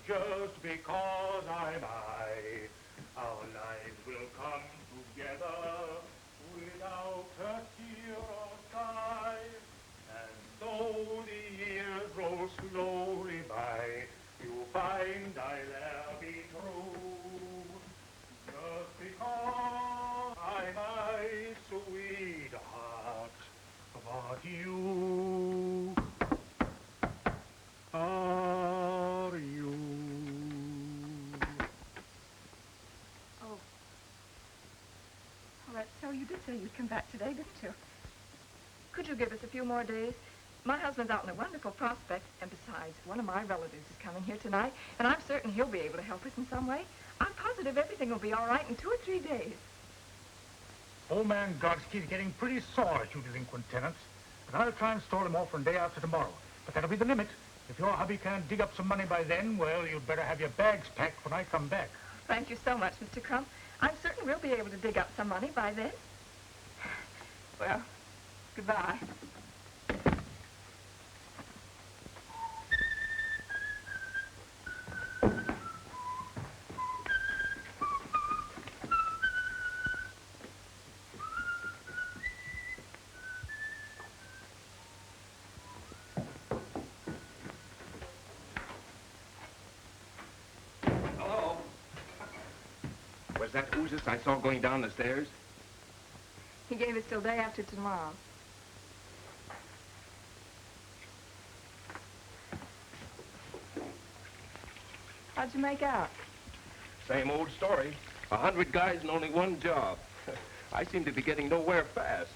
Just because I'm I, our lives will come together without a tear or sigh. And though the years roll slowly by, you'll find I'll ever be true. Just because I'm my sweetheart, but you are you. So you did say you'd come back today, didn't you? Could you give us a few more days? My husband's out in a wonderful prospect, and besides, one of my relatives is coming here tonight, and I'm certain he'll be able to help us in some way. I'm positive everything will be all right in 2 or 3 days. Old man Godsky's getting pretty sore at you delinquent tenants, and I'll try and stall him off for a day after tomorrow. But that'll be the limit. If your hubby can't dig up some money by then, well, you'd better have your bags packed when I come back. Thank you so much, Mr. Crump. I'm certain we'll be able to dig up some money by then. Well, goodbye. Hello? Was that Oozes I saw going down the stairs? He gave us till day after tomorrow. How'd you make out? Same old story. 100 guys and only one job. I seem to be getting nowhere fast.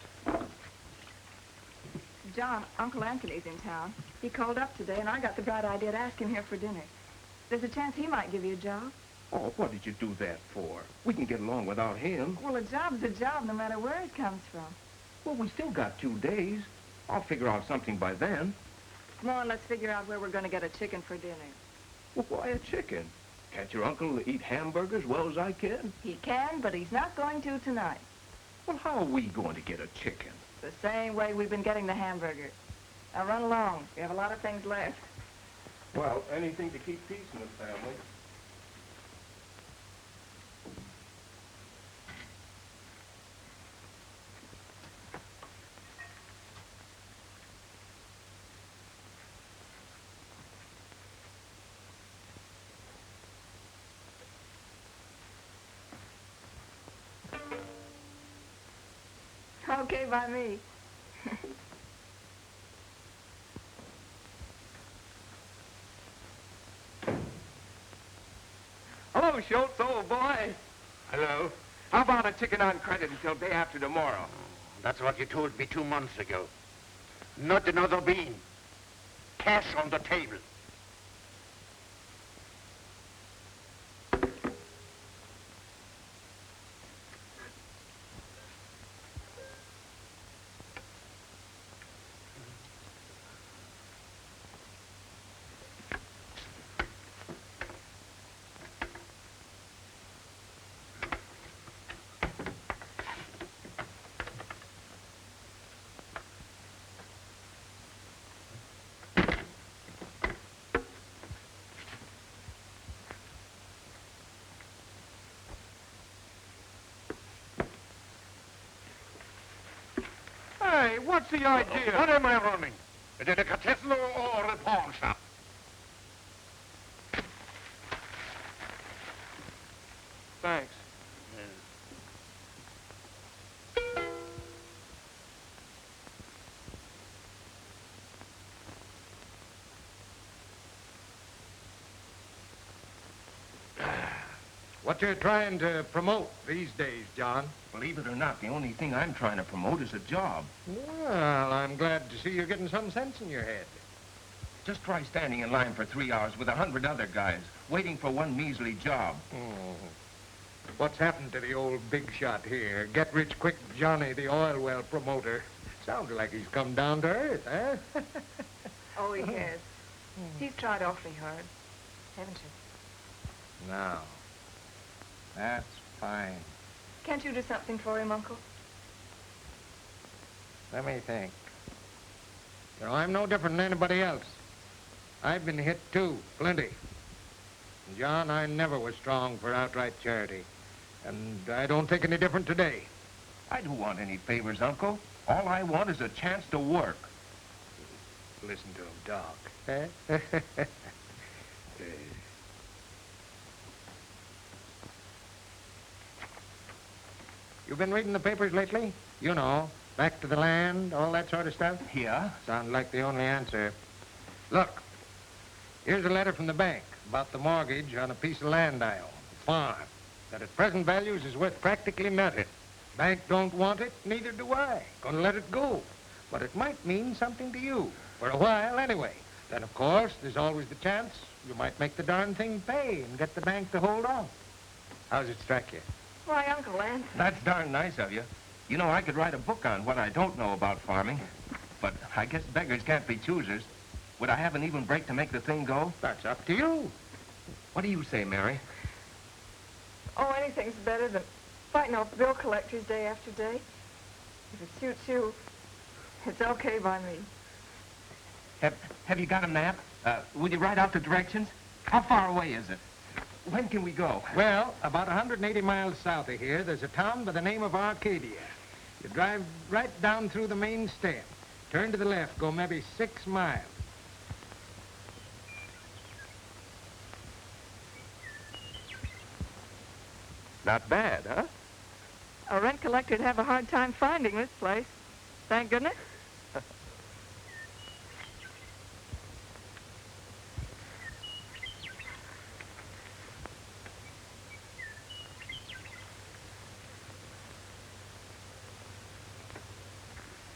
John, Uncle Anthony's in town. He called up today, and I got the bright idea to ask him here for dinner. There's a chance he might give you a job. Oh, what did you do that for? We can get along without him. Well, a job's a job, no matter where it comes from. Well, we still got 2 days. I'll figure out something by then. Come on, let's figure out where we're going to get a chicken for dinner. Well, why a chicken? Can't your uncle eat hamburgers as well as I can? He can, but he's not going to tonight. Well, how are we going to get a chicken? The same way we've been getting the hamburger. Now run along. We have a lot of things left. Well, anything to keep peace in the family. Okay by me. Hello, Schultz, old boy. Hello. How about a chicken on credit until day after tomorrow? That's what you told me 2 months ago. Not another bean. Cash on the table. Hey, what's the idea? What am I running? A delicatessen or a pawn shop? Thanks. What you're trying to promote these days, John? Believe it or not, the only thing I'm trying to promote is a job. Well, I'm glad to see you're getting some sense in your head. Just try standing in line for 3 hours with 100 other guys, waiting for one measly job. Oh. What's happened to the old big shot here? Get-rich-quick Johnny, the oil well promoter. Sounds like he's come down to earth, eh? Oh, he has. He's tried awfully hard, haven't you? Now, That's fine. Can't you do something for him, Uncle? Let me think. You know, I'm no different than anybody else. I've been hit, too, plenty. And John, I never was strong for outright charity. And I don't think any different today. I don't want any favors, Uncle. All I want is a chance to work. Listen to him talk. You been reading the papers lately? You know, back to the land, all that sort of stuff? Yeah? Sounds like the only answer. Look, here's a letter from the bank about the mortgage on a piece of land I own, a farm, that at present values is worth practically nothing. Bank don't want it, neither do I. Gonna let it go. But it might mean something to you, for a while anyway. Then, of course, there's always the chance you might make the darn thing pay and get the bank to hold on. How's it strike you? Why, Uncle Lance. That's darn nice of you. You know, I could write a book on what I don't know about farming. But I guess beggars can't be choosers. Would I have an even break to make the thing go? That's up to you. What do you say, Mary? Oh, anything's better than fighting off bill collectors day after day. If it suits you, it's okay by me. Have you got a map? Would you write out the directions? How far away is it? When can we go? Well, about 180 miles south of here, there's a town by the name of Arcadia. You drive right down through the main stem. Turn to the left, go maybe 6 miles. Not bad, huh? A rent collector'd have a hard time finding this place. Thank goodness.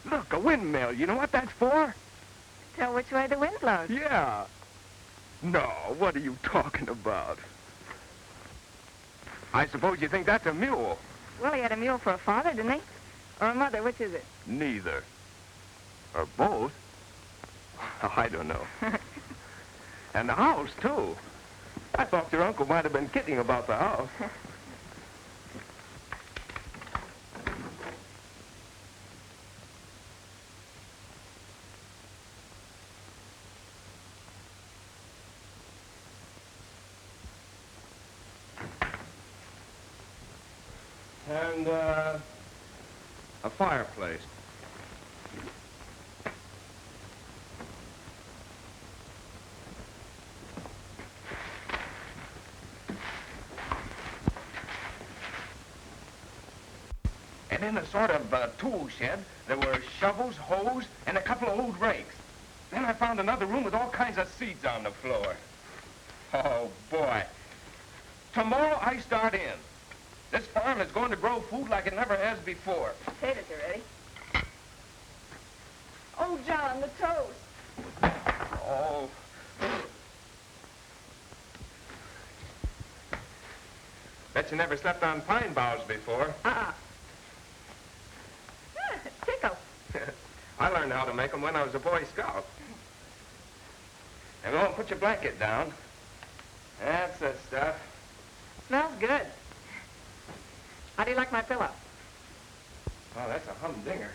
Look, a windmill. You know what that's for? Tell which way the wind blows. Yeah. No, what are you talking about? I suppose you think that's a mule. Well, he had a mule for a father, didn't he? Or a mother, which is it? Neither. Or both. I don't know. And the house, too. I thought your uncle might have been kidding about the house. And, a fireplace. And in a sort of tool shed, there were shovels, hoes, and a couple of old rakes. Then I found another room with all kinds of seeds on the floor. Oh, boy. Tomorrow I start in. This farm is going to grow food like it never has before. Potatoes are ready. Oh, John, the toast. Oh. Bet you never slept on pine boughs before. Ah, tickle. I learned how to make them when I was a Boy Scout. And go and put your blanket down. That's the stuff. Smells good. How do you like my pillow? Oh, that's a humdinger.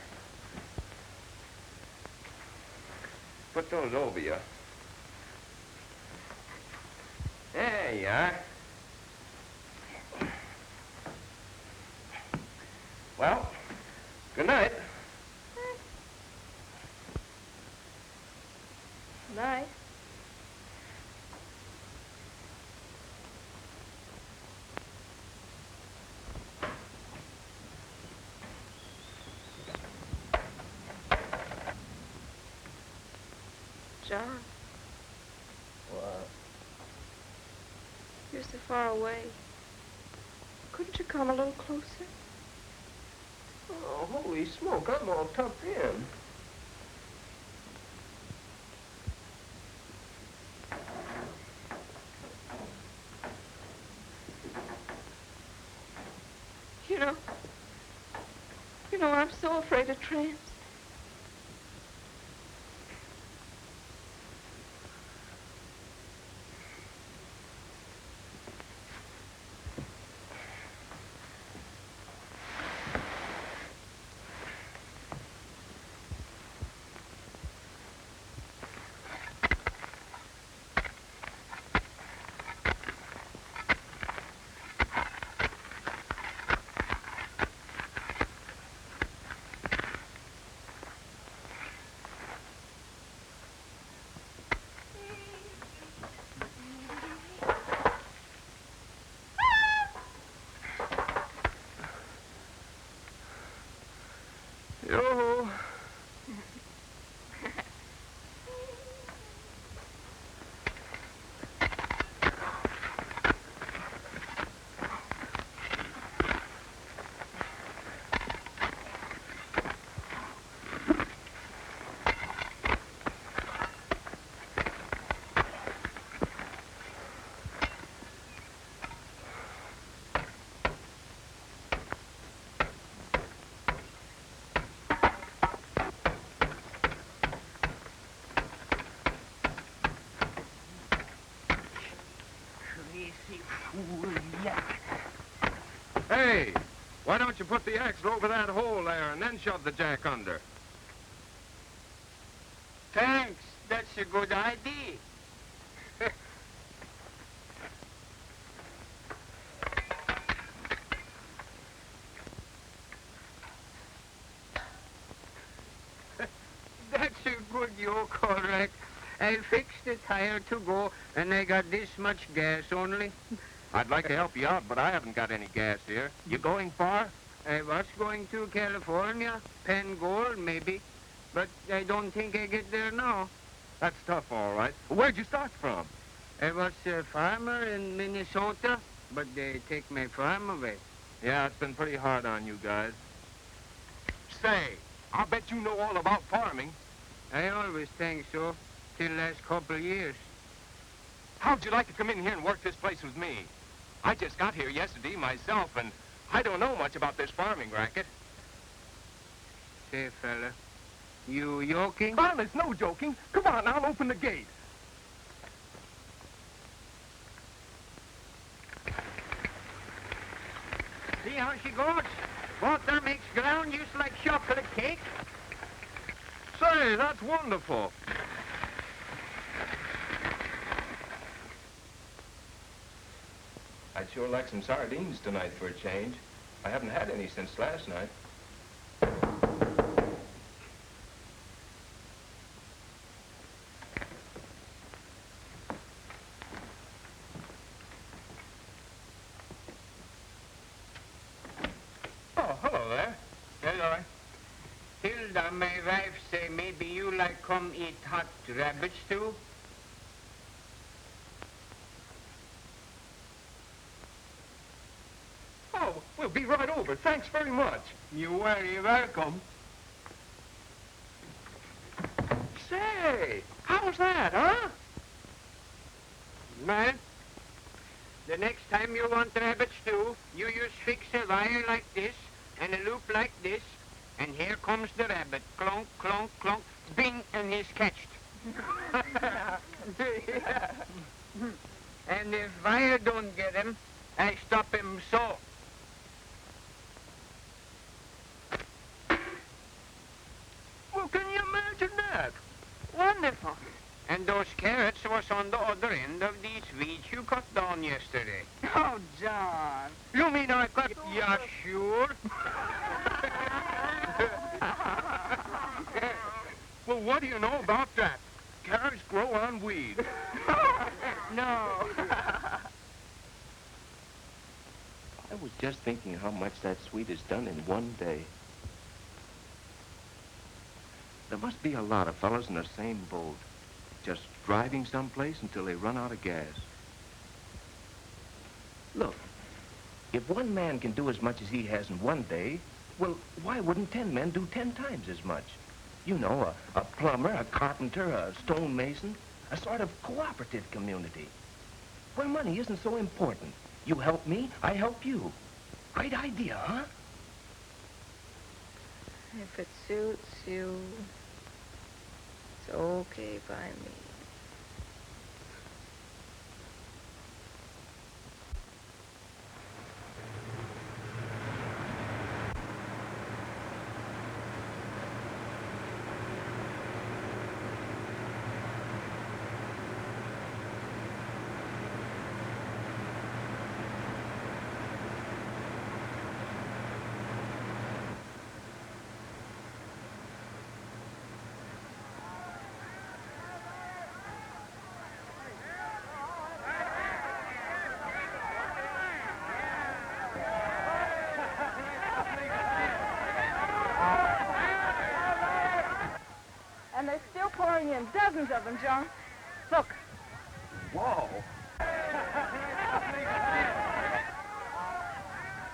Put those over you. There you are. Well, good night. Nice. John. What? You're so far away. Couldn't you come a little closer? Oh, holy smoke, I'm all tucked in. You know, I'm so afraid of tramps. Say, why don't you put the axle over that hole there and then shove the jack under? Thanks. That's a good idea. That's a good yoke, all right. I fixed the tire to go, and I got this much gas only. I'd like to help you out, but I haven't got any gas here. You going far? I was going to California, Penn Gold, maybe. But I don't think I get there now. That's tough, all right. Where'd you start from? I was a farmer in Minnesota, but they take my farm away. Yeah, it's been pretty hard on you guys. Say, I'll bet you know all about farming. I always think so, till last couple years. How'd you like to come in here and work this place with me? I just got here yesterday myself, and I don't know much about this farming racket. Say, fella, you yoking? Honest, no joking. Come on, I'll open the gate. See how she goes? Water makes ground just like chocolate cake. Say, that's wonderful. I'd sure like some sardines tonight for a change. I haven't had any since last night. Oh, hello there. Hello. Hilda, my wife say maybe you like come eat hot rabbit stew? Oh, we'll be right over. Thanks very much. You're very welcome. Say, how's that, huh? Man, the next time you want rabbit stew, you just fix a wire like this and a loop like this, and here comes the rabbit. Clonk, clonk, clonk, bing, and he's catched. And if wire don't get him, I stop him so. Well, can you imagine that? Wonderful. And those carrots was on the other end of these weeds you cut down yesterday. Oh, John. You mean I cut? Yeah, sure. Well, what do you know about that? Carrots grow on weeds. No. I was just thinking how much that sweet is done in one day. There must be a lot of fellas in the same boat, just driving someplace until they run out of gas. Look, if one man can do as much as he has in one day, well, why wouldn't 10 men do 10 times as much? You know, a plumber, a carpenter, a stonemason, a sort of cooperative community, where money isn't so important. You help me, I help you. Great idea, huh? If it suits you, it's okay by me. And they're still pouring in, dozens of them, John. Look. Whoa.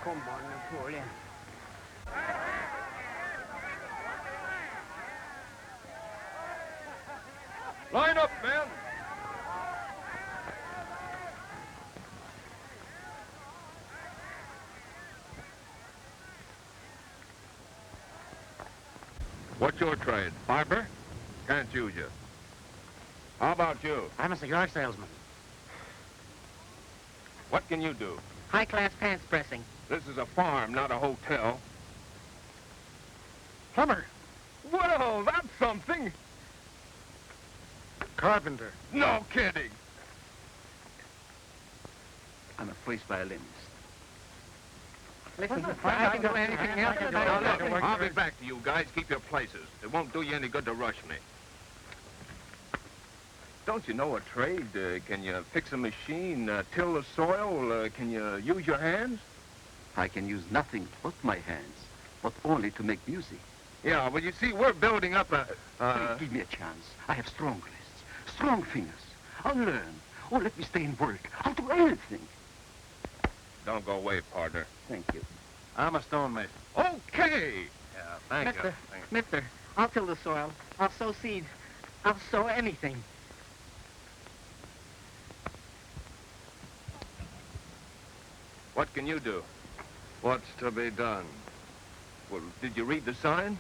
Come on, Napoleon. Line up, men. What's your trade? Barber? Can't use you. How about you? I'm a cigar salesman. What can you do? High-class pants pressing. This is a farm, not a hotel. Plumber. Well, that's something. Carpenter. No kidding. I'm a first violinist. Listen, I can do anything else. Now, look, I'll be back to you guys. Keep your places. It won't do you any good to rush me. Don't you know a trade? Can you fix a machine, till the soil? Can you use your hands? I can use nothing but my hands, but only to make music. Yeah, well, you see, we're building up a... Please give me a chance. I have strong wrists, strong fingers. I'll learn. Oh, let me stay and work. I'll do anything. Don't go away, partner. Thank you. I'm a stonemason. Okay. Yeah, thank you. Mister, I'll till the soil. I'll sow seed. I'll sow anything. What can you do? What's to be done? Well, did you read the sign?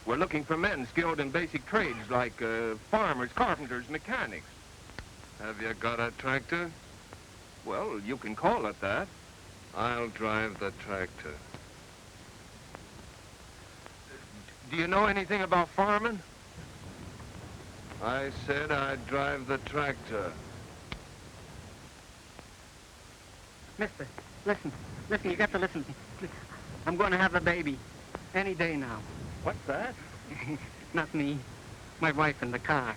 We're looking for men skilled in basic trades like farmers, carpenters, mechanics. Have you got a tractor? Well, you can call it that. I'll drive the tractor. Do you know anything about farming? I said I'd drive the tractor. Mister, listen. Listen, you got to listen. I'm going to have a baby. Any day now. What's that? Not me. My wife in the car.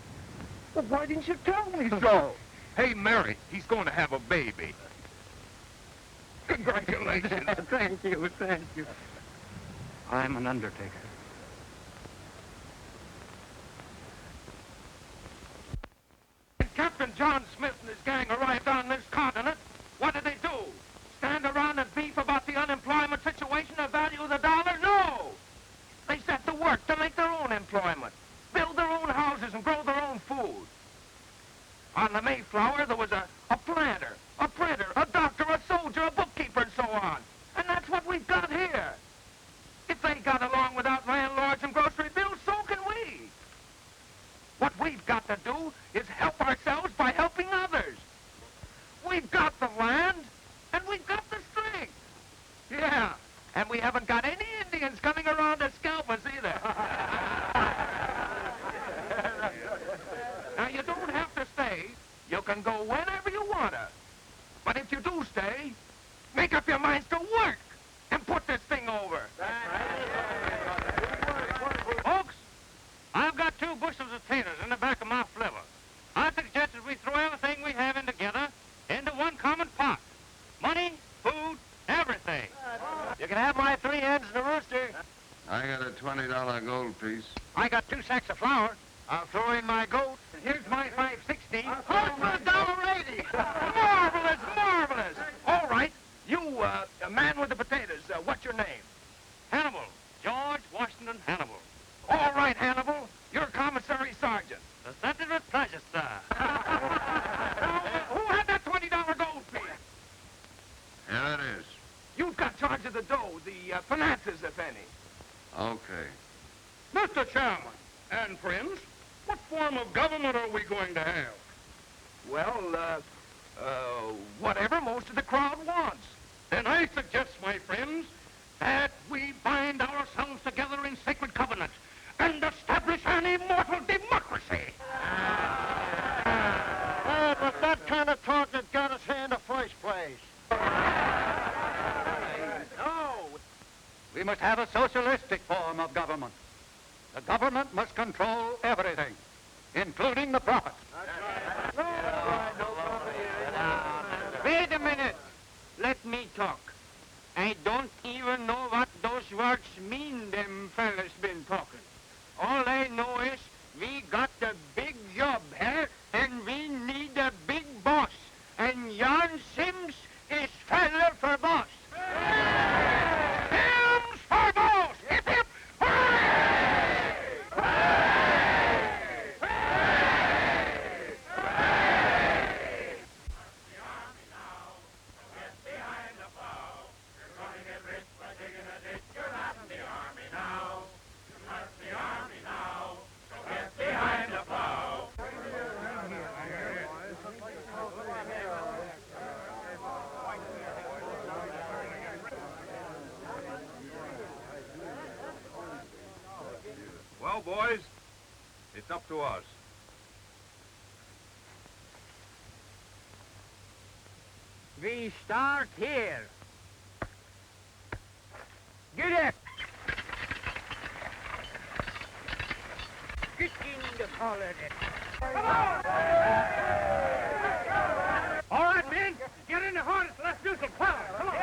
Well, why didn't you tell me so? Hey, Mary, he's going to have a baby. Congratulations. Thank you, thank you. I'm an undertaker. When Captain John Smith and his gang arrived on this continent, what did they do? Stand around and beef about the unemployment situation or value of the dollar? No! They set to work to make their own employment, build their own houses and grow their own food. On the Mayflower, there was a planter, a printer, a doctor, a soldier, a bookkeeper, and so on. And that's what we've got here. If they got along without landlords and grocery bills, so can we. What we've got to do is help ourselves by helping others. We've got the land, and we've got the strength. Yeah, and we haven't got any Indians coming around to scalp us either. Now, you don't have to stay. You can go whenever you want to. But if you do stay, make up your minds to work and put this thing over. Folks, I've got 2 bushels of taters in the back of my flivver. I suggest that we throw everything we have in together into one common pot. Money, food, everything. You can have my 3 hens and a rooster. I got a $20 gold piece. I got 2 sacks of flour. I'll throw in my goat. And here's my 560. Hold for $1.80. Marvelous, marvelous. All right, you, man with the potatoes, what's your name? Hannibal. George Washington Hannibal. All right, Hannibal, you're commissary sergeant. Presented with pleasure, sir. Who had that $20 gold piece? Here it is. You've got charge of the dough, the finances, if any. Okay. Mr. Chairman and friends, what form of government are we going to have? Well, whatever most of the crowd wants. Then I suggest, my friends, that we bind ourselves together in sacred covenant and establish an immortal democracy. But that kind of talk that got us here in the first place. No, we must have a socialistic form of government. The government must control everything, including the profits. Wait a minute. Let me talk. I don't even know what those words mean, them fellas been talking. All I know is we got a big job here, and we need a big boss. And Jan Sims is fella for boss. Sims for boss! Hip, hip! Hooray! Behind Now, boys, it's up to us. We start here. Get up. Get in the collar. All right, men, get in the harness. Let's do some power. Come on.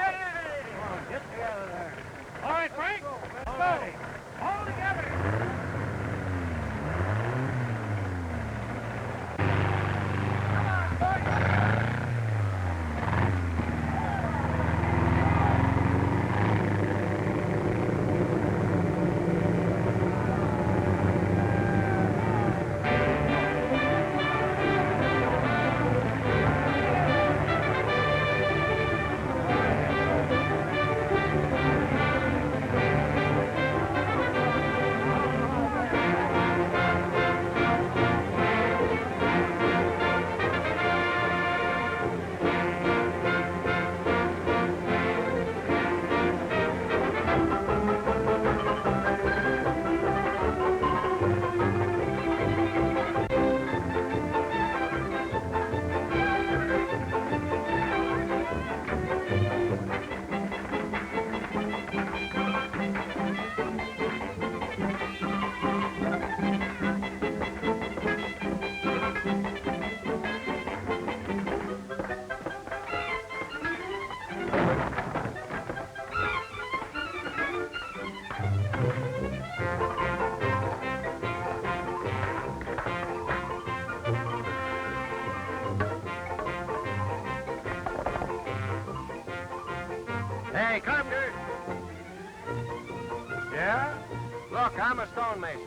Get together there. All right, Frank. Let's go. All together. Hey, carpenter. Yeah? Look, I'm a stonemason.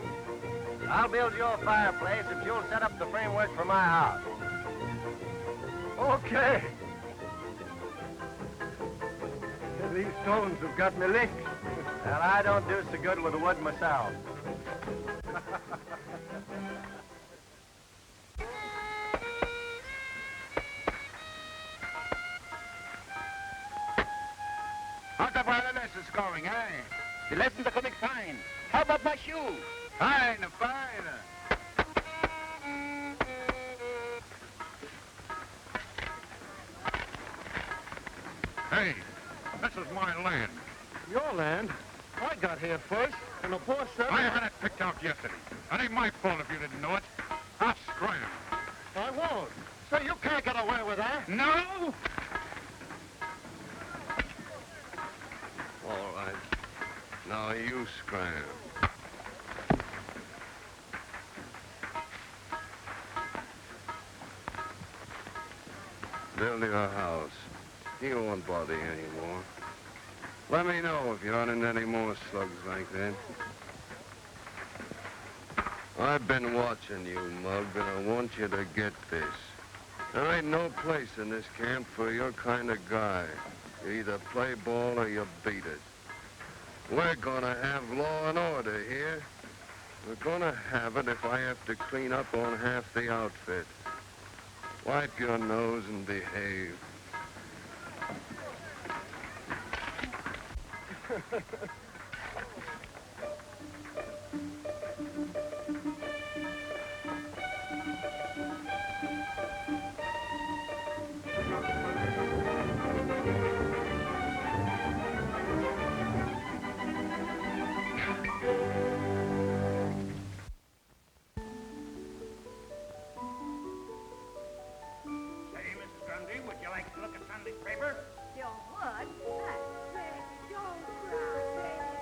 I'll build you a fireplace if you'll set up the framework for my house. Okay. These stones have got me licked. Well, I don't do so good with the wood myself. How's the violinist going, eh? The lessons are coming fine. How about my shoe? Fine, fine. Hey, this is my land. Your land? I got here first, and the poor servant... I had it picked out yesterday. It ain't my fault if you didn't know it. I'll scram. I won't. So you can't get away with that. No? All right. Now you scram. Build your house. You won't bother you anymore. Let me know if you run into any more slugs like that. I've been watching you, Mug, and I want you to get this. There ain't no place in this camp for your kind of guy. You either play ball or you beat it. We're gonna have law and order here. We're gonna have it if I have to clean up on half the outfit. Wipe your nose and behave. Would you like to look at Sunday's paper? You would? That's great. Don't cry, baby.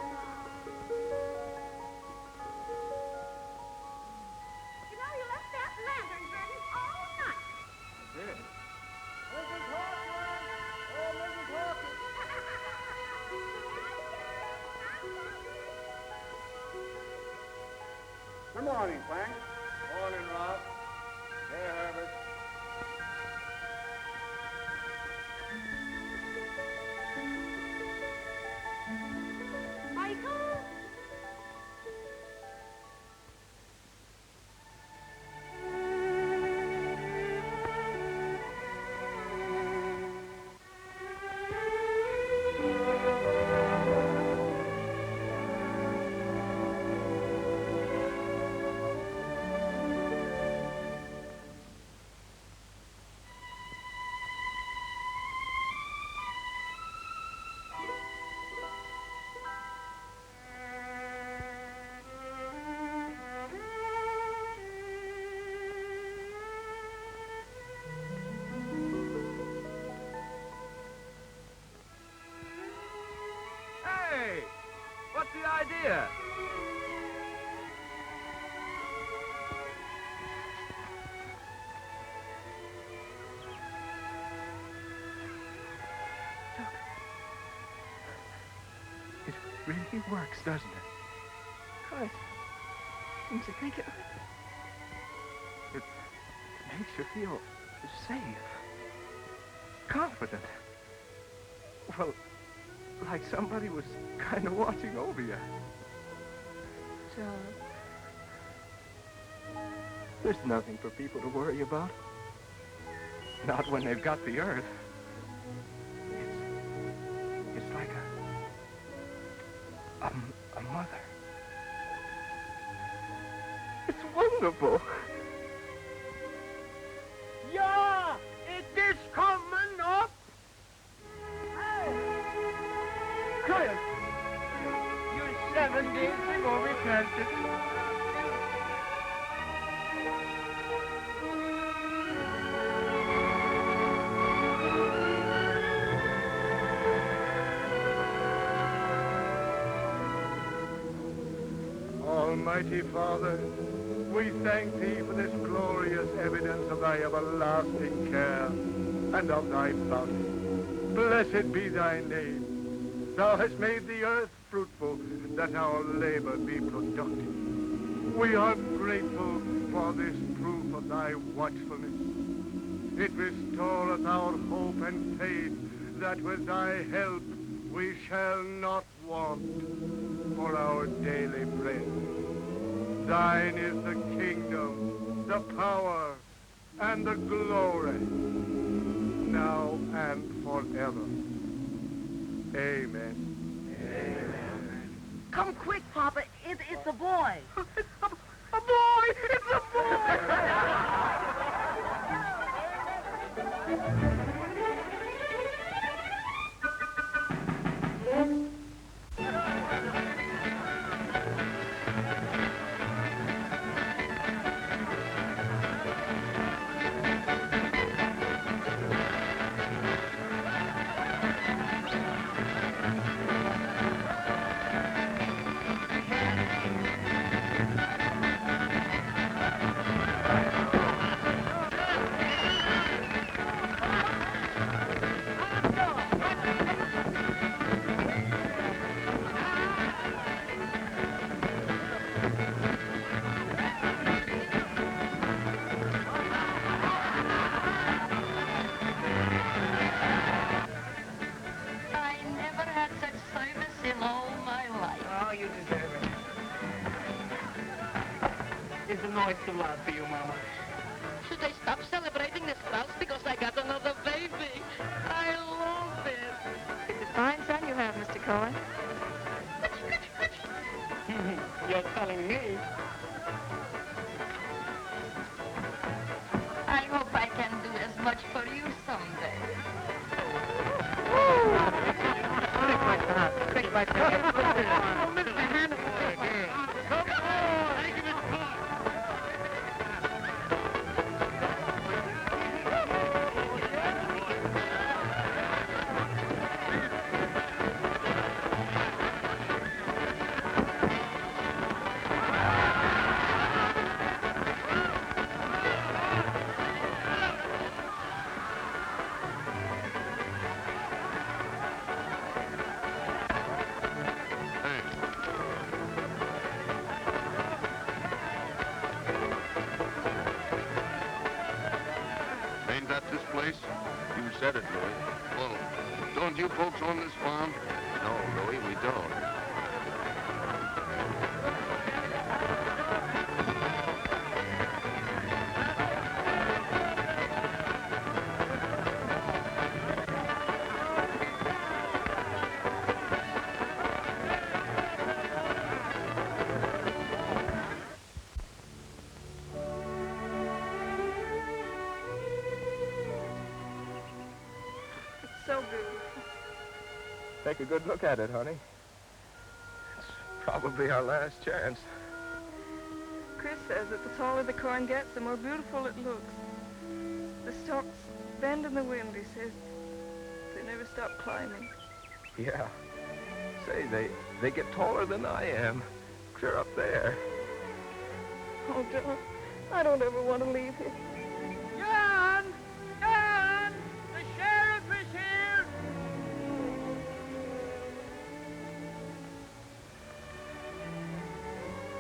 You know, you left that lantern burning all night. Yeah. Mrs. Hawkins! Oh, Mrs. Hawkins! Good morning, Planck. Morning, Rob. Hey, Herbert. Michael? the idea? It really works, doesn't it? Of course. Didn't you think it would? It makes you feel safe, confident. Well, like somebody was kind of watching over you. John. There's nothing for people to worry about. Not when they've got the Earth. It's like a mother. It's wonderful. Yeah, it is coming up. Quiet! You're 7 days ago we planted. Almighty Father, we thank thee for this glorious evidence of thy everlasting care and of thy bounty. Blessed be thy name. Thou hast made the earth fruitful, that our labor be productive. We are grateful for this proof of thy watchfulness. It restoreth our hope and faith that with thy help we shall not want for our daily bread. Thine is the kingdom, the power, and the glory, now and forever. Amen. Amen. Come quick, Papa. It's a boy. A boy! It's a boy! Too loud for you, Mama. Should I stop celebrating this Klaus because I got another baby? I love it. It's a fine son you have, Mr. Cohen. You're telling me. I hope I can do as much for you someday. Quick like that. Quick like that. Oh, Mr. Hannah. Come on. Take him in front. Ain't that this place? You said it, Louis. Well, don't you folks own this farm? No, Louis, we don't. So beautiful. Take a good look at it, honey. It's probably our last chance. Chris says that the taller the corn gets, the more beautiful it looks. The stalks bend in the wind, he says. They never stop climbing. Yeah. Say, they get taller than I am. Clear up there. Oh, John, I don't ever want to leave here. John! John! The sheriff is here!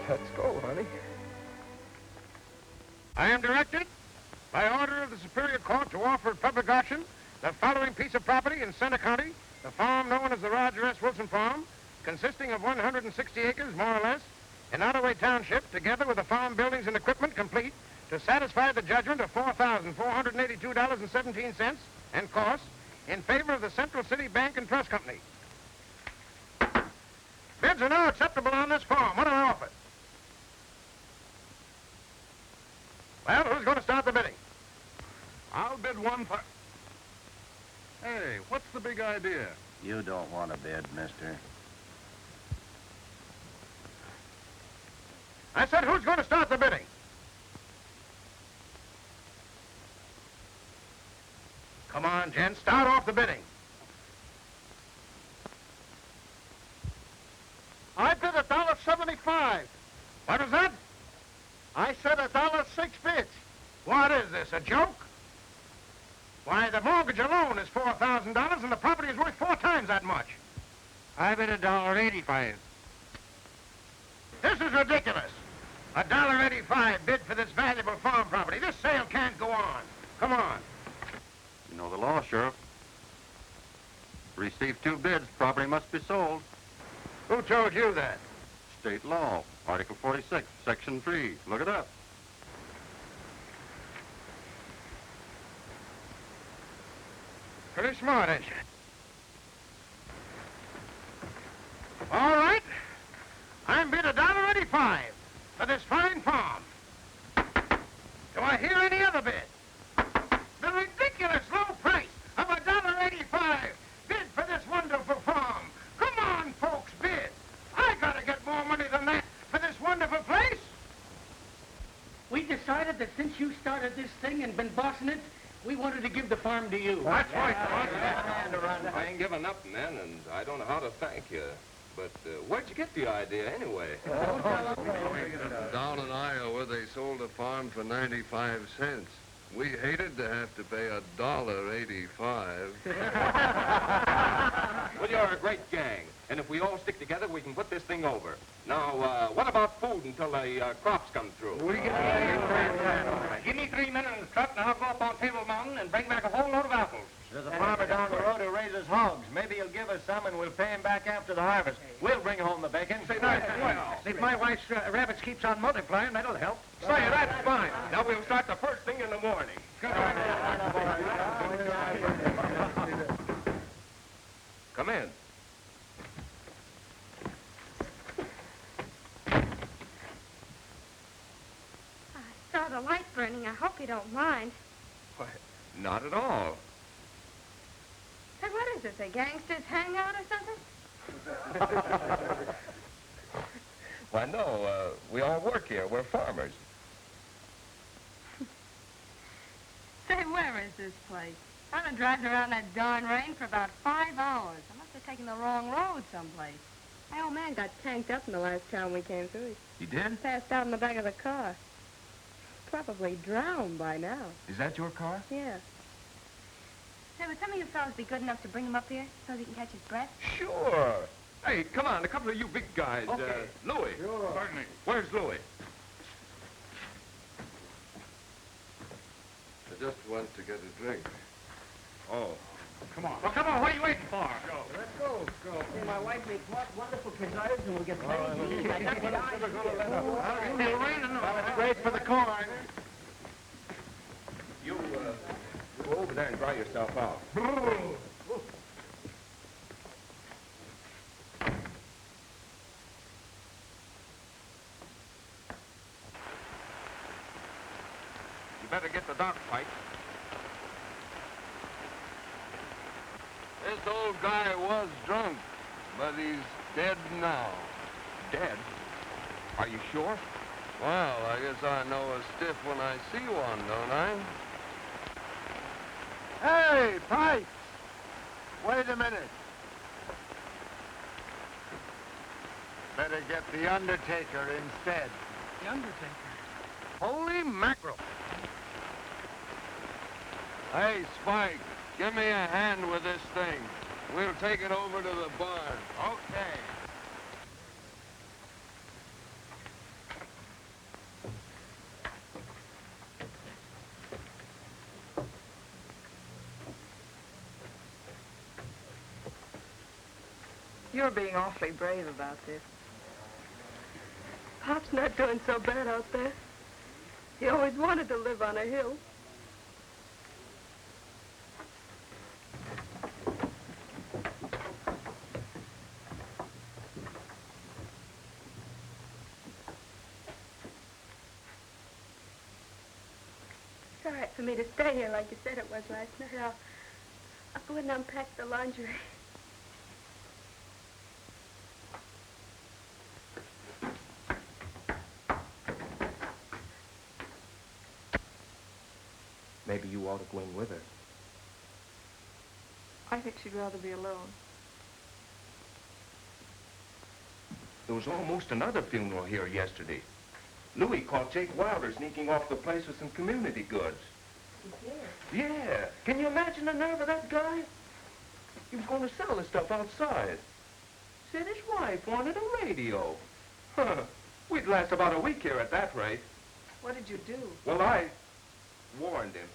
Let's go, honey. I am directed by order of the Superior Court to offer at public auction the following piece of property in Center County, the farm known as the Roger S. Wilson Farm, consisting of 160 acres, more or less, in Aweigh Township, together with the farm buildings and equipment complete, to satisfy the judgment of $4,482.17 and costs in favor of the Central City Bank and Trust Company. Bids are now acceptable on this farm. What are offered? Well, who's going to start the bidding? I'll bid one for... Hey, what's the big idea? You don't want to bid, mister. I said, who's going to start the bidding? Come on, gents, start off the bidding. I bid $1.75. What was that? I said $1.06 bids. What is this, a joke? Why, the mortgage alone is $4,000 and the property is worth 4 times that much. I bid $1.85. This is ridiculous. $1.85 bid for this valuable farm property. This sale can't go on. Come on. You know the law, Sheriff. Receive 2 bids, property must be sold. Who told you that? State law, Article 46, Section 3. Look it up. Pretty smart, ain't you? All right. I'm bid $1.85 for this fine farm. Do I hear any other bid? The ridiculous low price of $1.85 bid for this wonderful farm. Come on, folks, bid. I gotta get more money than that for this wonderful place. We decided that since you started this thing and been bossing it, we wanted to give the farm to you. That's right. I ain't given up, men, and I don't know how to thank you. But where'd you get the idea, anyway? Down in Iowa, they sold a farm for 95 cents. We hated to have to pay $1.85. Well, you're a great gang, and if we all stick together, we can put this thing over. Now, what about food until the crops come through? Give me 3 men in the truck, and I'll go up on Table Mountain and bring back a whole load of apples. There's a farmer down the road who raises hogs. Maybe he'll give us some, and we'll pay him back after the harvest. We'll bring home the bacon. Say, well, if my wife's rabbits keeps on multiplying, that'll help. Say, that's fine. Now we'll start the first thing in the morning. Come in. I saw the light burning. I hope you don't mind. Why, not at all. Say, what is this, a gangster's hangout or something? Why, no, we all work here. We're farmers. Say, where is this place? I've been driving around that darn rain for about 5 hours. I must have taken the wrong road someplace. My old man got tanked up in the last town we came through. You did? Passed out in the back of the car. Probably drowned by now. Is that your car? Yeah. Say, would some of you fellas be good enough to bring him up here so that he can catch his breath? Sure. Hey, come on, a couple of you big guys. Okay. Louis. Sure. Certainly. Where's Louis? I just went to get a drink. Oh. Come on. Well, come on, what are you waiting for? Go. Let's go. See, my wife makes wonderful preserves, and we'll get plenty to eat. It's still raining. Well, it's great for the corn. You go over there and dry yourself out. You better get the dock pipe. This old guy was drunk, but he's dead now. Dead? Are you sure? Well, I guess I know a stiff when I see one, don't I? Hey, Pipes! Wait a minute. Better get the undertaker instead. The undertaker? Holy mackerel. Hey, Spike, give me a hand with this thing. We'll take it over to the barn. Okay. You're being awfully brave about this. Pop's not doing so bad out there. He always wanted to live on a hill. It's all right for me to stay here like you said it was last night. I'll go in and unpack the laundry. Maybe you ought to go in with her. I think she'd rather be alone. There was almost another funeral here yesterday. Louis caught Jake Wilder sneaking off the place with some community goods. He did? Yeah. Can you imagine the nerve of that guy? He was going to sell the stuff outside. Said his wife wanted a radio. Huh. We'd last about a week here at that rate. What did you do? Well, I warned him.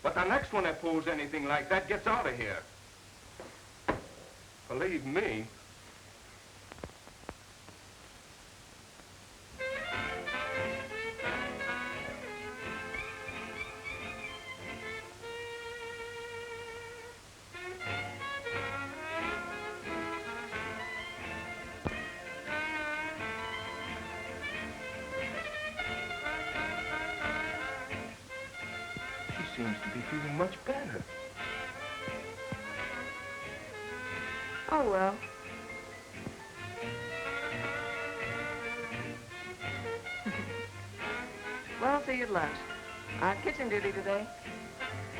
But the next one that pulls anything like that gets out of here. Believe me. Seems to be feeling much better. Oh, well. Well, I'll see you at lunch. I have kitchen duty today.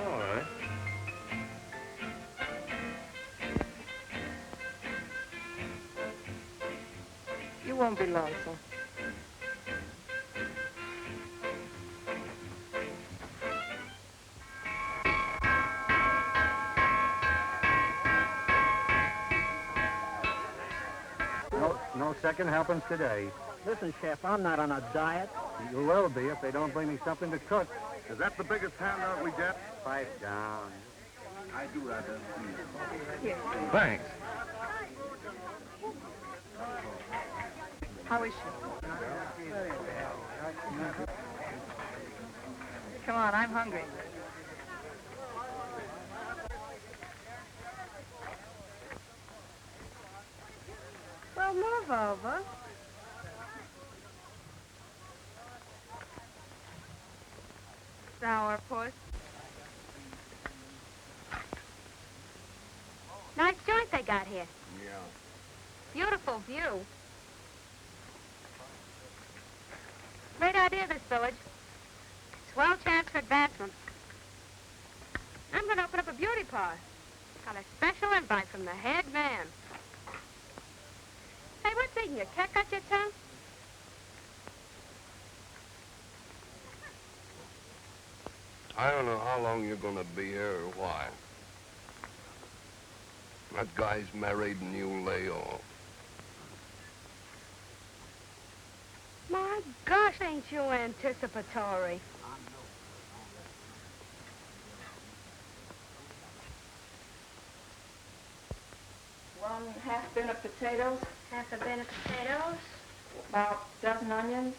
All right. You won't be lonesome. No second helpings today. Listen, Chef, I'm not on a diet. You will be if they don't bring me something to cook. Is that the biggest handout we get? Pipe down. I do rather. Here. Thanks. How is she? Come on, I'm hungry. Well, move over. Sourpuss. Nice joint they got here. Yeah. Beautiful view. Great idea, this village. Swell chance for advancement. I'm going to open up a beauty parlor. Got a special invite from the head man. Hey, what's eating you? Cat got your tongue? I don't know how long you're gonna be here or why. That guy's married and you lay off. My gosh, ain't you anticipatory? One half bin of potatoes, Half a bin of potatoes, about a dozen onions,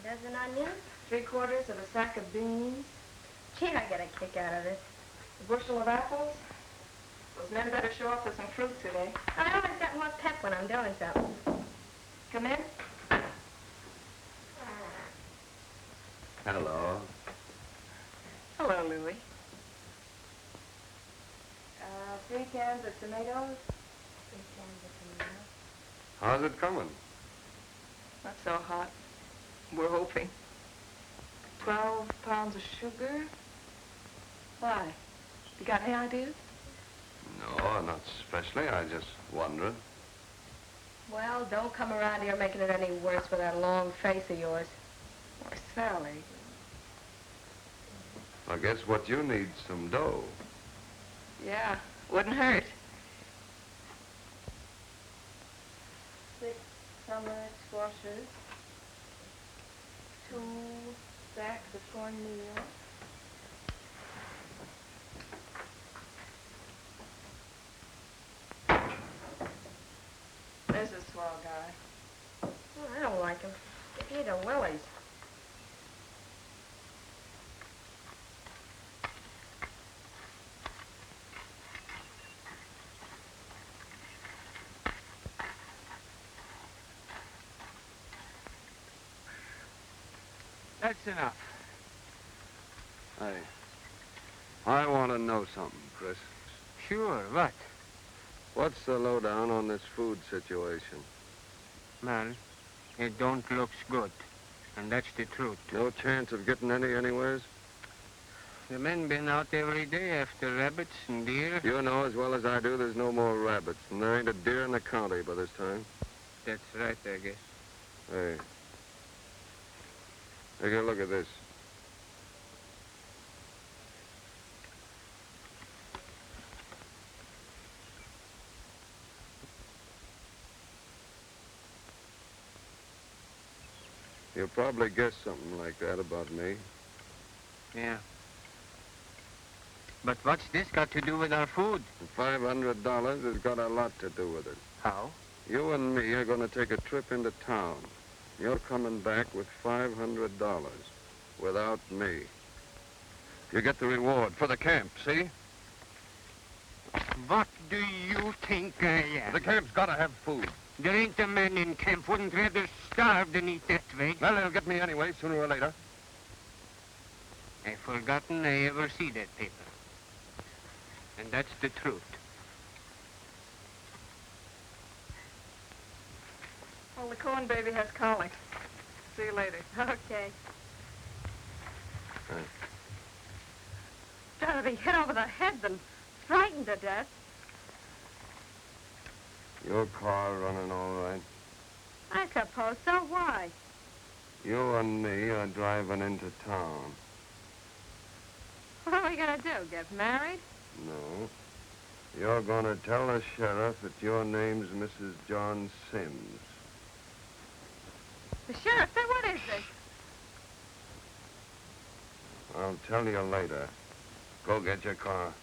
a dozen onions. 3/4 of a sack of beans, Gee, I get a kick out of this. a bushel of apples. Those men better show up with some fruit today. I always got more pep when I'm doing something. Come in. Hello. Hello, Louis. 3 cans of tomatoes. 3 cans of tomatoes. How's it coming? Not so hot. We're hoping. 12 pounds of sugar. Why? You got any ideas? No, not especially. I just wondered. Well, don't come around here making it any worse with that long face of yours. Or Sally. I guess what you need's some dough. Yeah, wouldn't hurt. 6 summer squashes. 2 sacks of cornmeal. There's a swell guy. Well, I don't like him. Give me the willies. That's enough. Hey, I want to know something, Chris. Sure, what? What's the lowdown on this food situation? Well, it don't looks good. And that's the truth. No chance of getting any anywheres? The men been out every day after rabbits and deer. You know as well as I do there's no more rabbits, and there ain't a deer in the county by this time. That's right, I guess. Hey. Take a look at this. You'll probably guess something like that about me. Yeah. But what's this got to do with our food? $500 has got a lot to do with it. How? You and me are going to take a trip into town. You're coming back with $500 without me. You get the reward for the camp, see? What do you think I am? The camp's got to have food. There ain't a man in camp wouldn't rather starve than eat that way. Well, they'll get me anyway, sooner or later. I've forgotten I ever see that paper. And that's the truth. Well, the corn baby has colic. See you later. Okay. Right. Gotta be hit over the head and frightened to death. Your car running all right? I suppose so. Why? You and me are driving into town. What are we gonna do? Get married? No. You're going to tell the sheriff that your name's Mrs. John Sims. The sheriff said, what is this? I'll tell you later. Go get your car.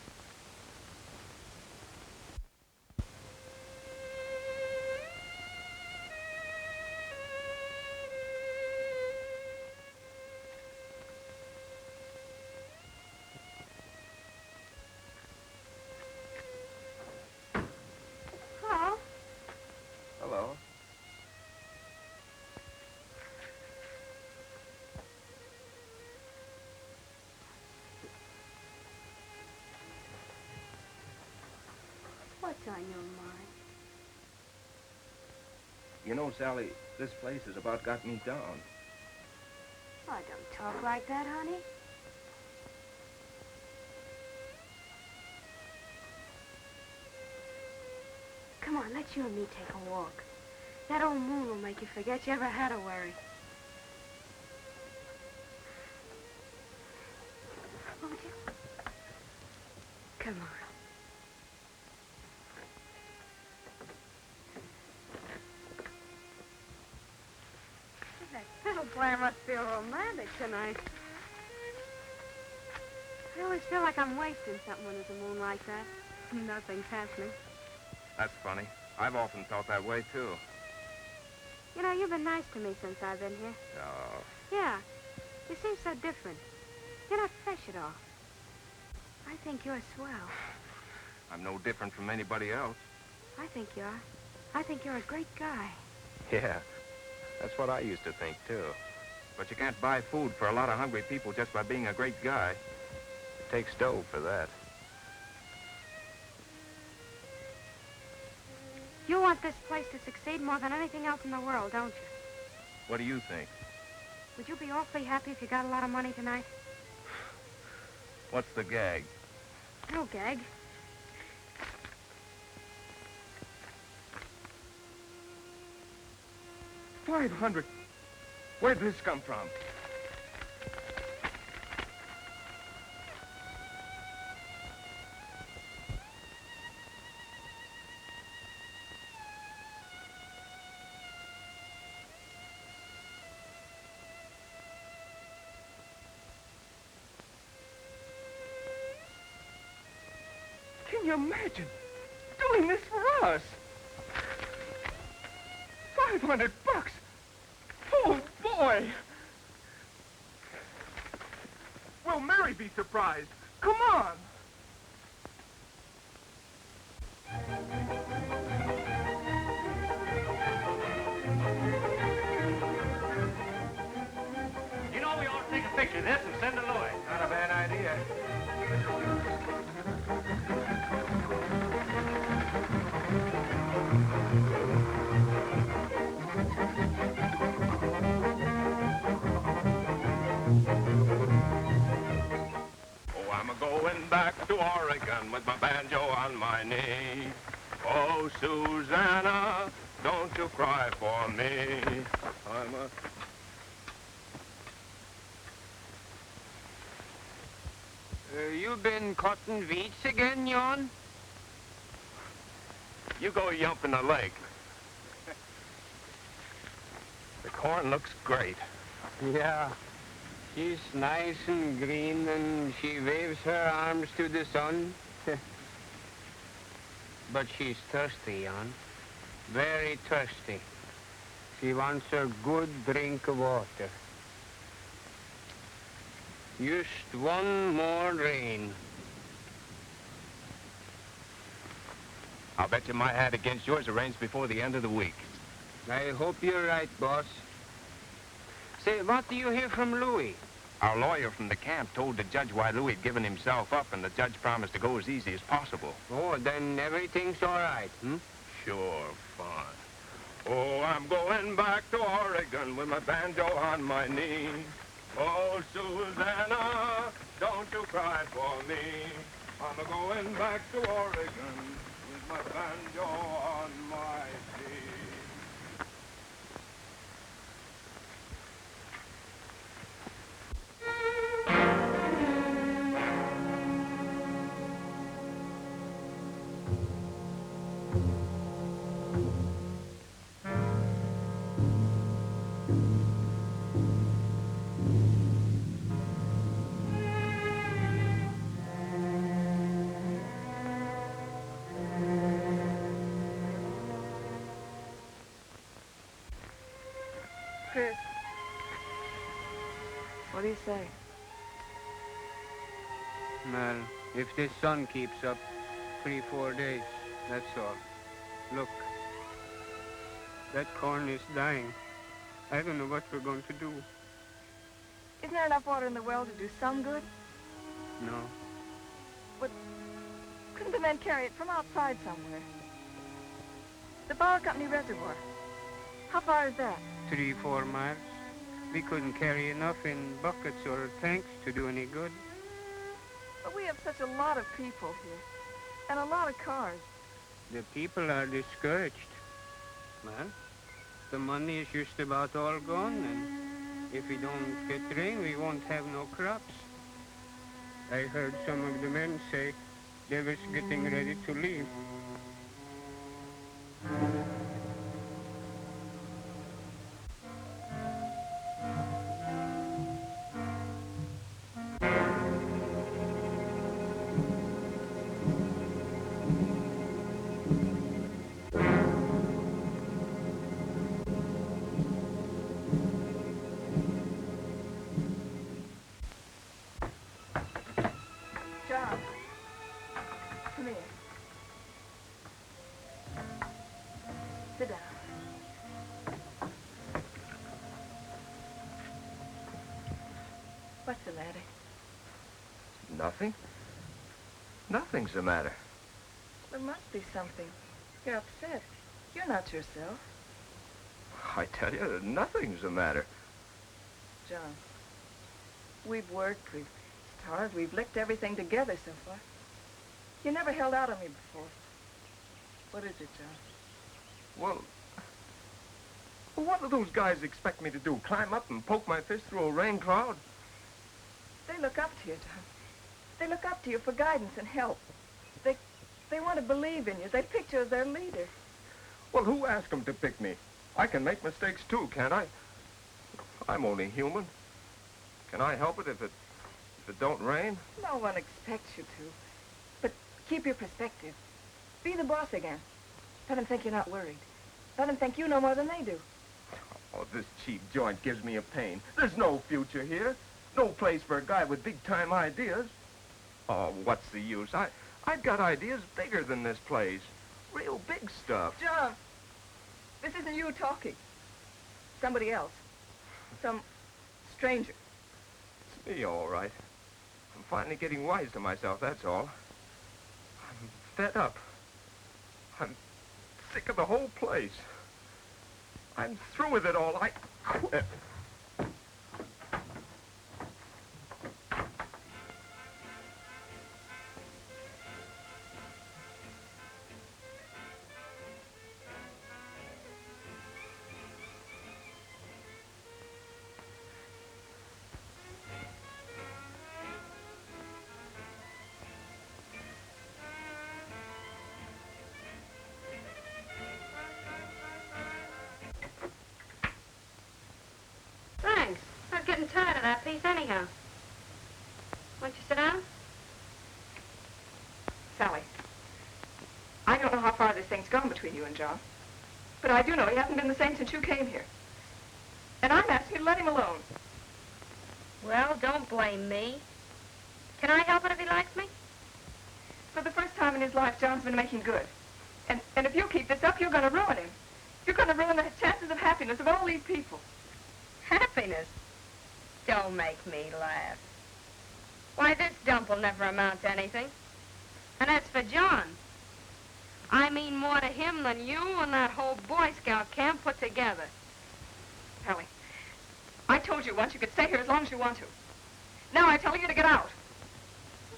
Hello. Hello. What's on your mind? You know, Sally, this place has about got me down. Oh, don't talk like that, honey. Come on, let you and me take a walk. That old moon will make you forget you ever had a worry. Won't you? Come on. That fiddle player must feel romantic tonight. I always feel like I'm wasting something when there's a moon like that. Nothing's happening. That's funny. I've often felt that way, too. You know, you've been nice to me since I've been here. Oh. Yeah. You seem so different. You're not fresh at all. I think you're swell. I'm no different from anybody else. I think you are. I think you're a great guy. Yeah. That's what I used to think, too. But you can't buy food for a lot of hungry people just by being a great guy. It takes dough for that. You want this place to succeed more than anything else in the world, don't you? What do you think? Would you be awfully happy if you got a lot of money tonight? What's the gag? No gag. 500. Where'd this come from? Can you imagine doing this for us? 500 bucks. Oh, boy. Will Mary be surprised? Come on. You know we ought to take a picture of this and send to Lloyd. Not a bad idea. Oh, I'm a-going back to Oregon with my banjo on my knee. Oh, Susanna, don't you cry for me. I'm a... You been cutting weeds again, Jan? You go yump in the lake. The corn looks great. Yeah. She's nice and green, and she waves her arms to the sun. But she's thirsty, Jan. Very thirsty. She wants a good drink of water. Just one more rain. I'll bet you my hat against yours arranged before the end of the week. I hope you're right, boss. Say, what do you hear from Louis? Our lawyer from the camp told the judge why Louis had given himself up, and the judge promised to go as easy as possible. Oh, then everything's all right, hmm? Sure, fine. Oh, I'm going back to Oregon with my banjo on my knee. Oh, Susanna, don't you cry for me. I'm a-going back to Oregon with my banjo on my knee. Chris, what do you say? Well, if this sun keeps up 3-4 days, that's all. Look, that corn is dying. I don't know what we're going to do. Isn't there enough water in the well to do some good? No. But couldn't the men carry it from outside somewhere? The Power Company reservoir. How far is that? 3-4 miles. We couldn't carry enough in buckets or tanks to do any good. But we have such a lot of people here, and a lot of cars. The people are discouraged. Well, the money is just about all gone, and if we don't get rain, we won't have no crops. I heard some of the men say they was getting ready to leave. John, come here. Sit down. What's the matter? Nothing? Nothing's the matter. There must be something. You're upset. You're not yourself. I tell you, nothing's the matter. John, we've worked, we've starved, we've licked everything together so far. You never held out on me before. What is it, John? Well, Well, what do those guys expect me to do? Climb up and poke my fist through a rain cloud? They look up to you, John. They look up to you for guidance and help. They want to believe in you. They picked you as their leader. Well, who asked them to pick me? I can make mistakes too, can't I? I'm only human. Can I help it if it don't rain? No one expects you to. But keep your perspective. Be the boss again. Let them think you're not worried. Let them think you know more than they do. Oh, this cheap joint gives me a pain. There's no future here. No place for a guy with big-time ideas. Oh, what's the use? I've got ideas bigger than this place. Real big stuff. John, this isn't you talking. Somebody else. Some stranger. It's me, all right. I'm finally getting wise to myself, that's all. I'm fed up. I'm sick of the whole place. I'm through with it all. I quit. Thanks. I was getting tired of that piece anyhow. Won't you sit down? Sally, I don't know how far this thing's gone between you and John, but I do know he hasn't been the same since you came here. And I'm asking you to let him alone. Well, don't blame me. Can I help it if he likes me? For the first time in his life, John's been making good. And if you keep this up, you're going to ruin him. You're going to ruin the chances of happiness of all these people. Happiness? Don't make me laugh. Why, this dump will never amount to anything. And as for John, I mean more to him than you and that whole Boy Scout camp put together. Ellie, I told you once you could stay here as long as you want to. Now I'm telling you to get out.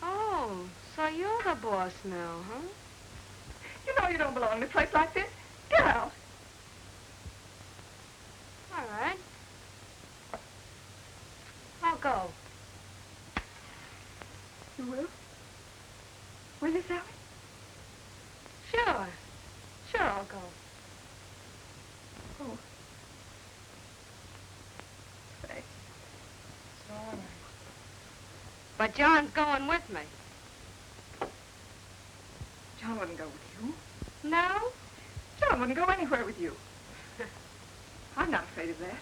Oh, so you're the boss now, huh? You know you don't belong in a place like this. Get out. All right. I'll go. You will? Will you, Sally? Sure. Sure, I'll go. Oh. Thanks. It's all right. But John's going with me. John wouldn't go with you. No? John wouldn't go anywhere with you. I'm not afraid of that.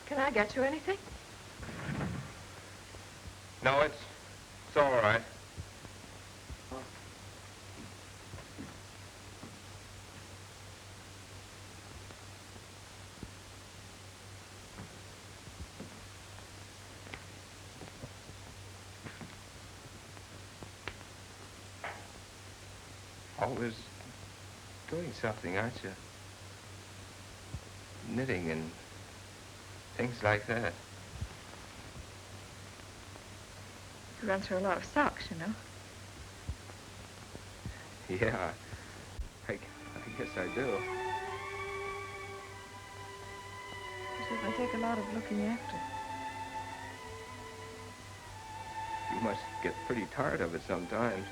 Can I get you anything? No, it's all right. Always doing something, aren't you? Knitting and things like that. You run through a lot of socks, you know. Yeah, I guess I do. You certainly take a lot of looking after. You must get pretty tired of it sometimes.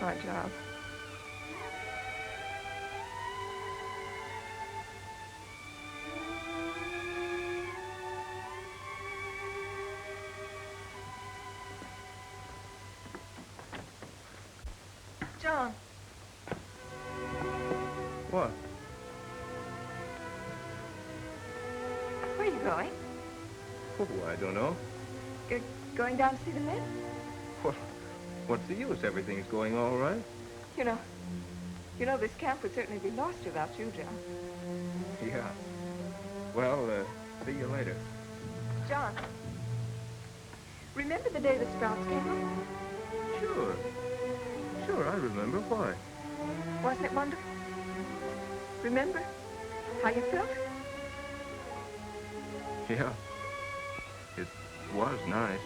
That's my job. John. What? Where are you going? Oh, I don't know. You're going down to see the men? Well, what's the use? Everything's going all right. You know, this camp would certainly be lost without you, John. Yeah. Well, see you later. John, remember the day the Sprouts came up? Sure. Sure, I remember. Why? Wasn't it wonderful? Remember how you felt? Yeah. It was nice.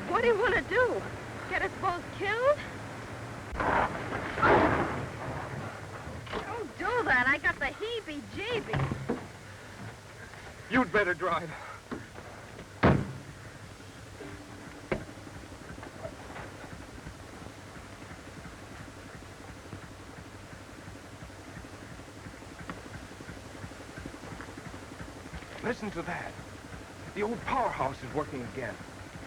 What do you want to do? Get us both killed? Don't do that. I got the heebie-jeebies. You'd better drive. Listen to that. The old powerhouse is working again.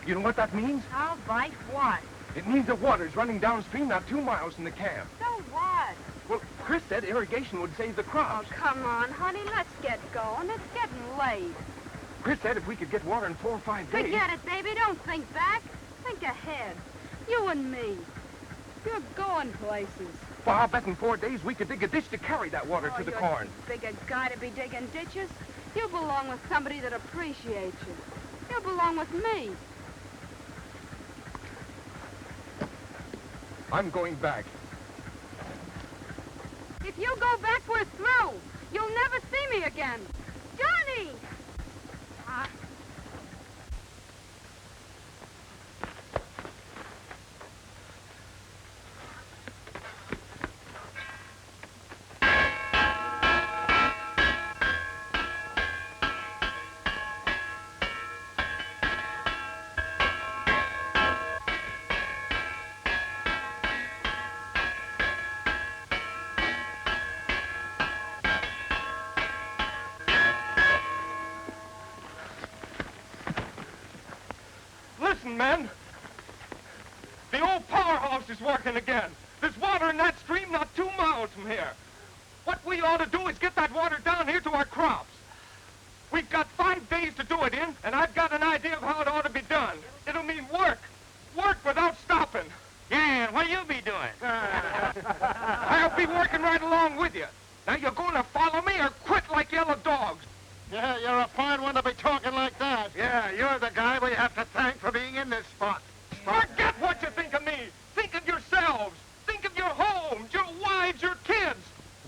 You know what that means? How about what? It means the water's running downstream not 2 miles from the camp. So what? Well, Chris said irrigation would save the crops. Oh, come on, honey. Let's get going. It's getting late. Chris said if we could get water in 4 or 5 days... Forget it, baby. Don't think back. Think ahead. You and me. You're going places. Well, I'll bet in 4 days we could dig a ditch to carry that water to the corn. Big a guy to be digging ditches. You belong with somebody that appreciates you. You belong with me. I'm going back. If you go back, we're through. You'll never see me again. Johnny! Listen, men. The old powerhouse is working again. There's water in that stream not 2 miles from here. What we ought to do is get that water down here to our crops. We've got 5 days to do it in, and I've got an idea of how it ought to be done. It'll mean work. Work without stopping. Yeah, what'll you be doing? I'll be working right along with you. Now, you're going to follow me or quit like yellow dogs. Yeah, you're a fine one to be talking like that. Yeah, you're the guy we have to thank for being in this spot. Forget what you think of me. Think of yourselves. Think of your homes, your wives, your kids.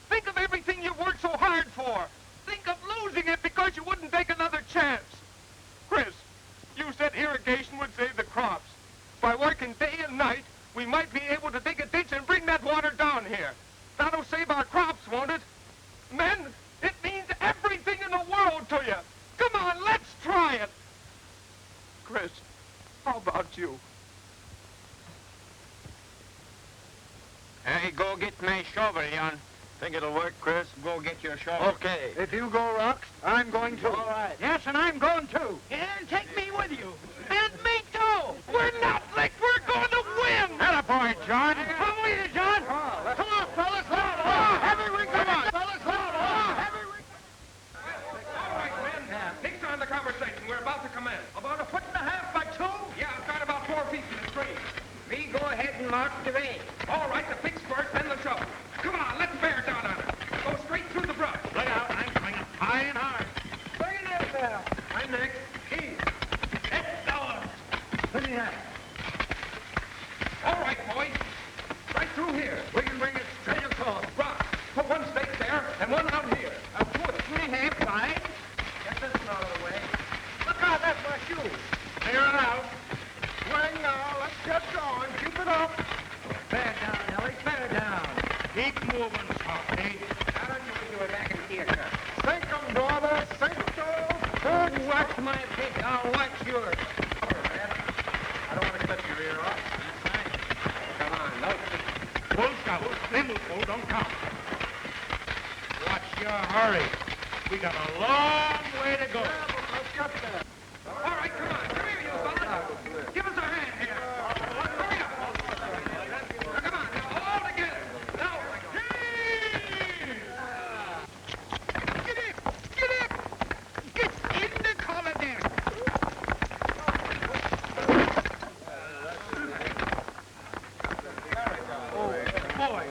Think of everything you worked so hard for. Think of losing it because you wouldn't take another chance. Chris, you said irrigation would save the crops. By working day and night, we might be able to dig a ditch and bring that water down here. That'll save our crops, won't it? Men, it means everything in the world to you. Come on, let's try it. Chris, how about you? Hey, go get my shovel, Jan. Think it'll work, Chris? Go get your shovel. Okay. If you go rocks, I'm going to. All right. Yes, and I'm going too. And take me with you. And me too! We're not licked, we're going to win! Attaboy, John. Come with you, John! Come on, fellas. Heavy ring, come on. Fellas, heavy ring. All right, men. your hurry? We got a long way to go. Let's get there. All right, come on. Come here, you fellas. Give us a hand here. Hurry up. Now, come on, now, all together. Now, get in. Get in. Get in the collar there. Oh, boy.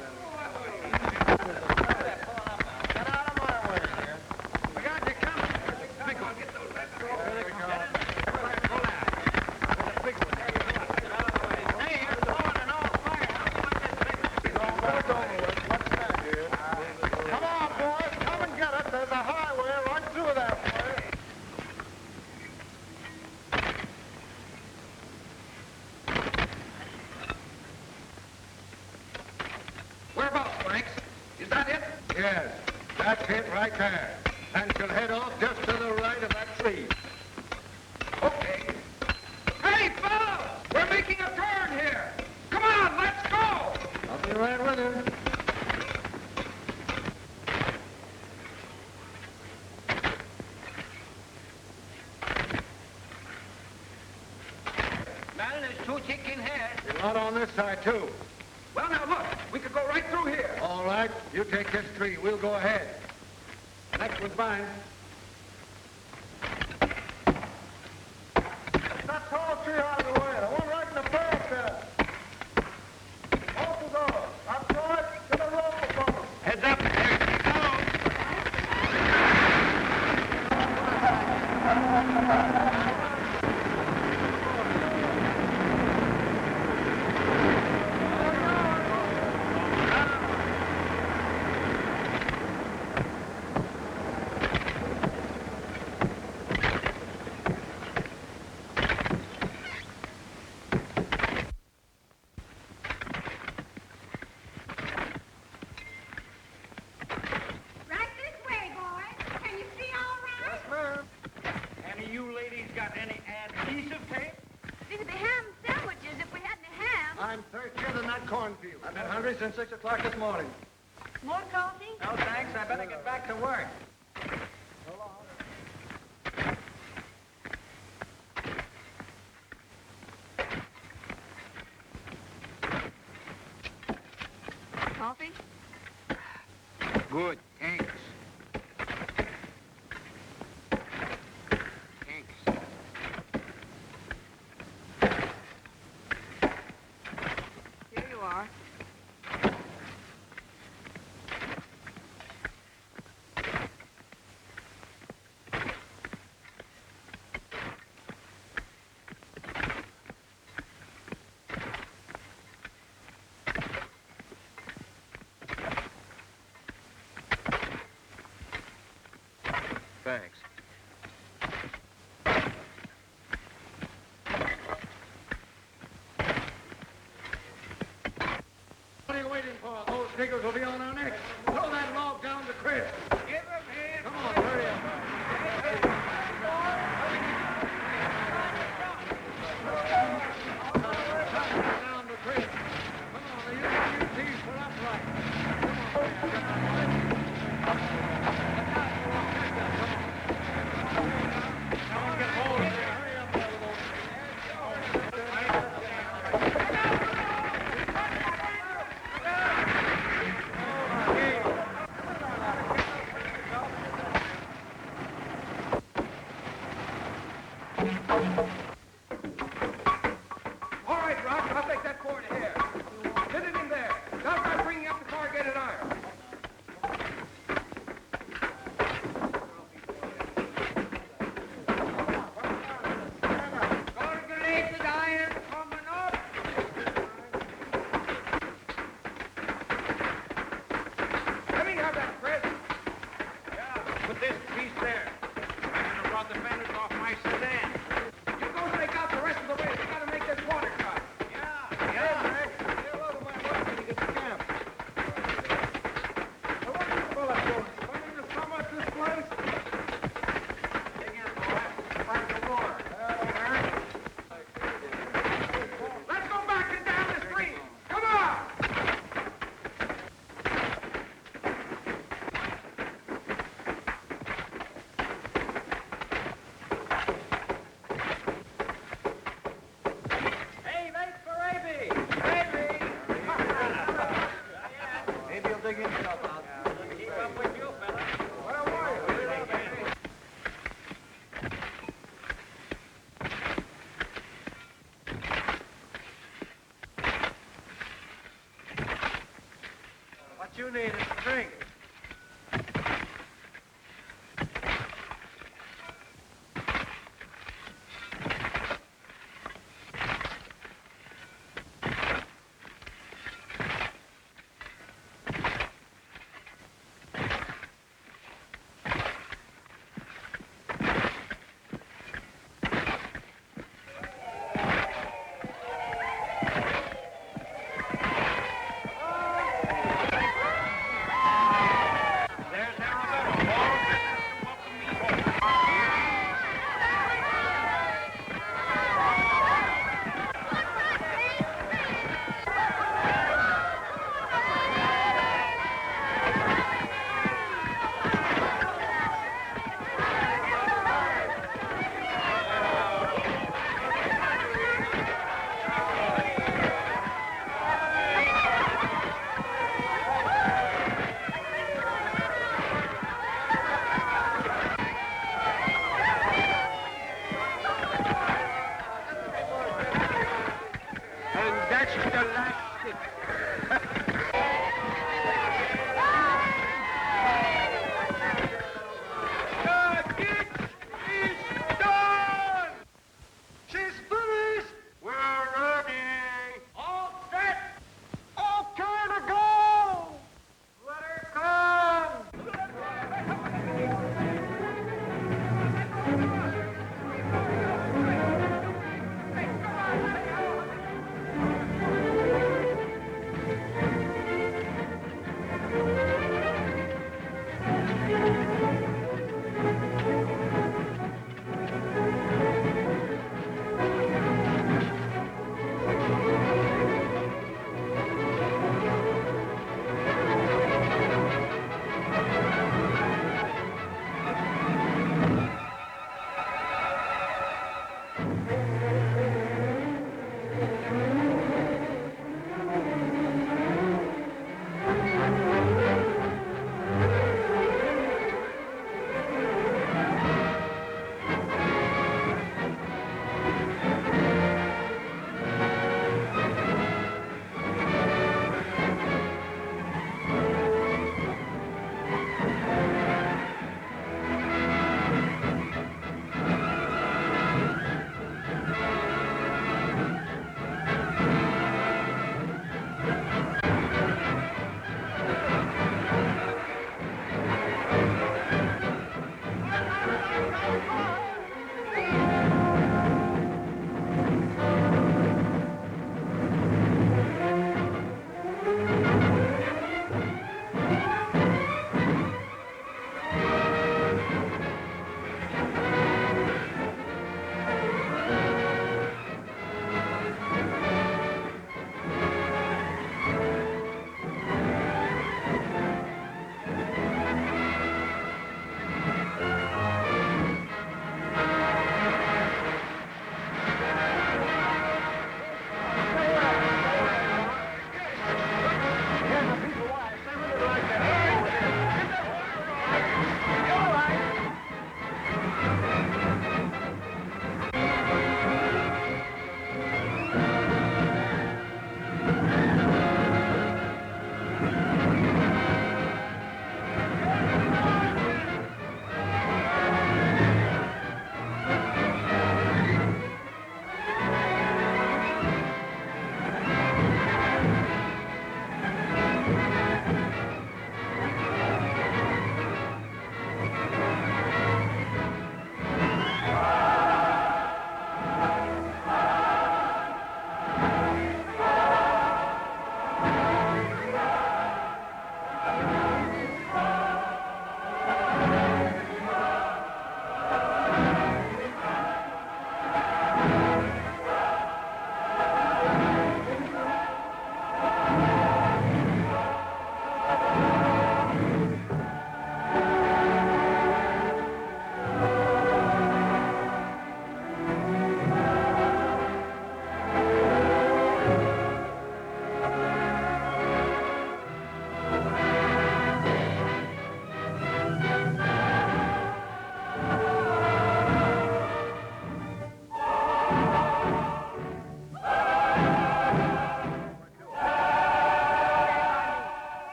Get out of my way here. I got you coming. Big one. Get those back. There they come. Pull out. There's a big one. Hey, it's on and off fire. Come on, boys. Come and get it. There's a highway right through that way. Whereabouts, Franks? Is that it? Yes, that's it right there. And she'll head off just to the right of that tree. Okay. Hey, fellas! We're making a turn here. Come on, let's go! I'll be right with you. Well, there's two chicken here. There's a lot on this side, too. Well, now look, we could go right through here. All right, you take this tree. We'll go ahead. Next one's mine. That tall tree out of the way. The one right in the back there. Both of those. That's right. To the road, fellas. Heads up. There she goes. Right this way, boys. Can you see all right? Yes, ma'am. Any of you ladies got any adhesive tape? These would be ham sandwiches if we had any ham. I'm thirstier than that cornfield. I've been hungry since 6 o'clock this morning. More coffee? No, thanks. I better get back to work. Coffee? Good, thanks. Thanks. Here you are. Thanks. What are you waiting for? Those niggers will be on our necks. Throw that log down the creek. Give them here. Come on, hurry up. Down the creek. Come on, you tease for upright. Come on, get hold of it. Hurry up there with those. All right, Rock, I'll take that cord here. Get it in there. Now start bringing up the corrugated iron. Corrugated iron coming up. Let me have that, Chris. Yeah, put this piece there. I brought the fenders off my sedan. You go take out the rest of the way.